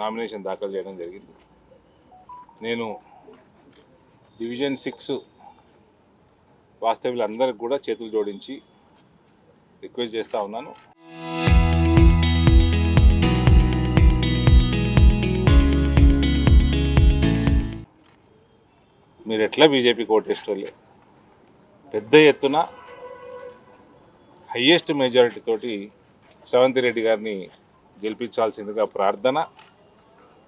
Nomination దాఖలు చేయడం జరిగింది. నేను డివిజన్ 6 వాస్తవ్యులందరికీ కూడా చేతులు జోడించి రిక్వెస్ట్ చేస్తూ ఉన్నాను. మీరు ఎట్లా బీజేపీ కోటేస్టోళ్ళే పెద్ద ఎత్తున హయ్యెస్ట్ మెజారిటీ తోటి శ్రవంతి రెడ్డి గారిని గెలిపించాల్సిందిగా ప్రార్థన.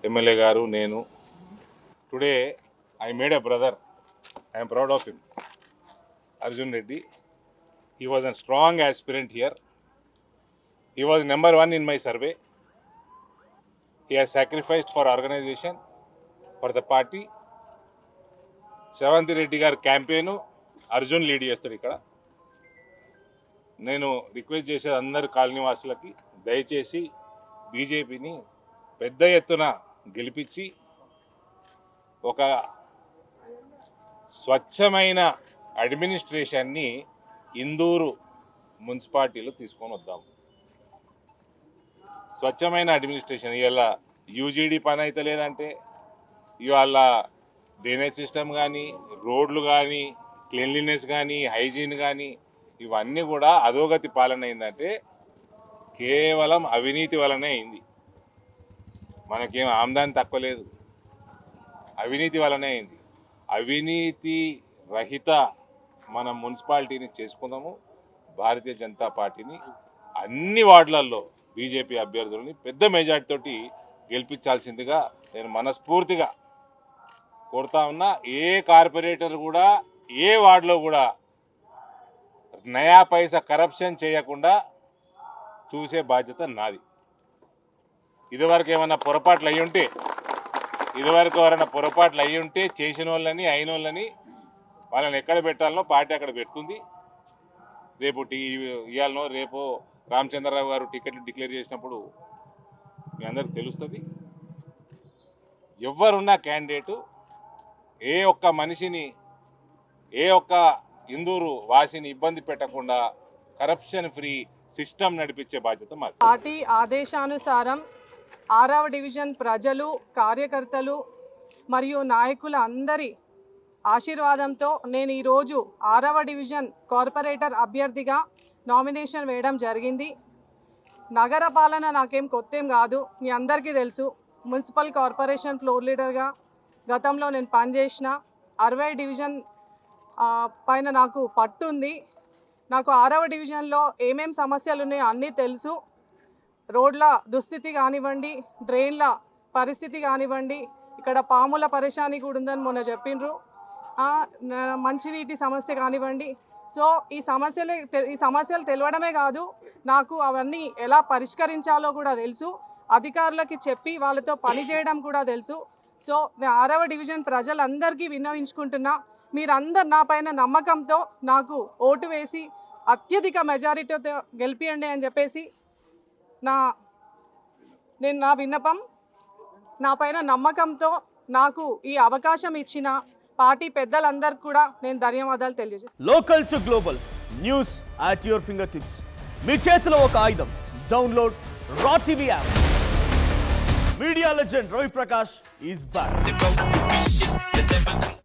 ఎమ్మెల్యే గారు, నేను today I made a brother. I'm proud of him. Arjun Reddy. He was a strong aspirant here. He was number 1 in my survey. He has sacrificed for organization, for the party. Sravanthi Reddy గారి campaign Arjun lead చేస్తాడు. ఇక్కడ నేను request చేసేది అందరు కాలనీవాసులకి, దయచేసి బీజేపీని పెద్ద ఎత్తున గెలిపించి ఒక స్వచ్ఛమైన అడ్మినిస్ట్రేషన్ని ఇందూరు మున్సిపాలిటీలో తీసుకొని వద్దాము. స్వచ్ఛమైన అడ్మినిస్ట్రేషన్. ఇవాళ యూజీడీ పని అయితే లేదంటే, ఇవాళ డ్రైనేజ్ సిస్టమ్ కానీ, రోడ్లు కానీ, క్లీన్లీనెస్ కానీ, హైజీన్ కానీ, ఇవన్నీ కూడా అధోగతి పాలన అయిందంటే కేవలం అవినీతి వలనే అయింది. మనకేం ఆమ్దాని తక్కువ లేదు, అవినీతి వలనే అయింది. అవినీతి రహిత మన మున్సిపాలిటీని చేసుకుందాము. భారతీయ జనతా పార్టీని అన్ని వార్డులలో బీజేపీ అభ్యర్థులని పెద్ద మెజార్టీతోటి గెలిపించాల్సిందిగా నేను మనస్ఫూర్తిగా కోరుతా ఉన్నా. ఏ కార్పొరేటర్ కూడా ఏ వార్డులో కూడా నయా పైసా కరప్షన్ చేయకుండా చూసే బాధ్యత నాది. ఇదివరకు ఏమైనా పొరపాట్లు అయ్యి ఉంటే చేసిన వాళ్ళని, అయిన వాళ్ళని, వాళ్ళని ఎక్కడ పెట్టాలనో పార్టీ అక్కడ పెడుతుంది. రేపు ఇవాళనో రేపు రామచంద్రరావు గారు టికెట్లు డిక్లేర్ చేసినప్పుడు మీ అందరికి తెలుస్తుంది. ఎవరున్న క్యాండిడేటు ఏ ఒక్క మనిషిని, ఏ ఒక్క ఇందూరు వాసిని ఇబ్బంది పెట్టకుండా కరప్షన్ ఫ్రీ సిస్టమ్ నడిపించే బాధ్యత మాది. పార్టీ ఆదేశానుసారం 6వ డివిజన్ ప్రజలు, కార్యకర్తలు మరియు నాయకుల అందరి ఆశీర్వాదంతో నేను ఈరోజు 6వ డివిజన్ కార్పొరేటర్ అభ్యర్థిగా నామినేషన్ వేయడం జరిగింది. నగర పాలన నాకేం కొత్తేం కాదు, మీ అందరికీ తెలుసు. మున్సిపల్ కార్పొరేషన్ ఫ్లోర్ లీడర్గా గతంలో నేను పనిచేసిన. 60 డివిజన్ పైన నాకు పట్టుంది. నాకు 6వ డివిజన్లో ఏమేం సమస్యలు ఉన్నాయో అన్నీ తెలుసు. రోడ్ల దుస్థితి కానివ్వండి, డ్రైన్ల పరిస్థితి కానివ్వండి, ఇక్కడ పాముల పరేషాని కూడా ఉందని మొన్న చెప్పిండ్రు. మంచినీటి సమస్య కానివ్వండి. సో ఈ సమస్యలు తెలవడమే కాదు, నాకు అవన్నీ ఎలా పరిష్కరించాలో కూడా తెలుసు. అధికారులకి చెప్పి వాళ్ళతో పనిచేయడం కూడా తెలుసు. సో నేను 6వ డివిజన్ ప్రజలందరికీ విన్నవించుకుంటున్నా, మీరందరు నా పైన నమ్మకంతో నాకు ఓటు వేసి అత్యధిక మెజారిటీతో గెలిపియండి అని చెప్పేసి నా విన్నపం. నా పైన నమ్మకంతో నాకు ఈ అవకాశం ఇచ్చిన పార్టీ పెద్దలందరికీ కూడా నేను ధన్యవాదాలు తెలియజేస్తాను. Local to global news at your finger tips. మీ చేతిలో ఒక ఆయుధం. డౌన్లోడ్ రా TV app. Media legend Ravi Prakash is back.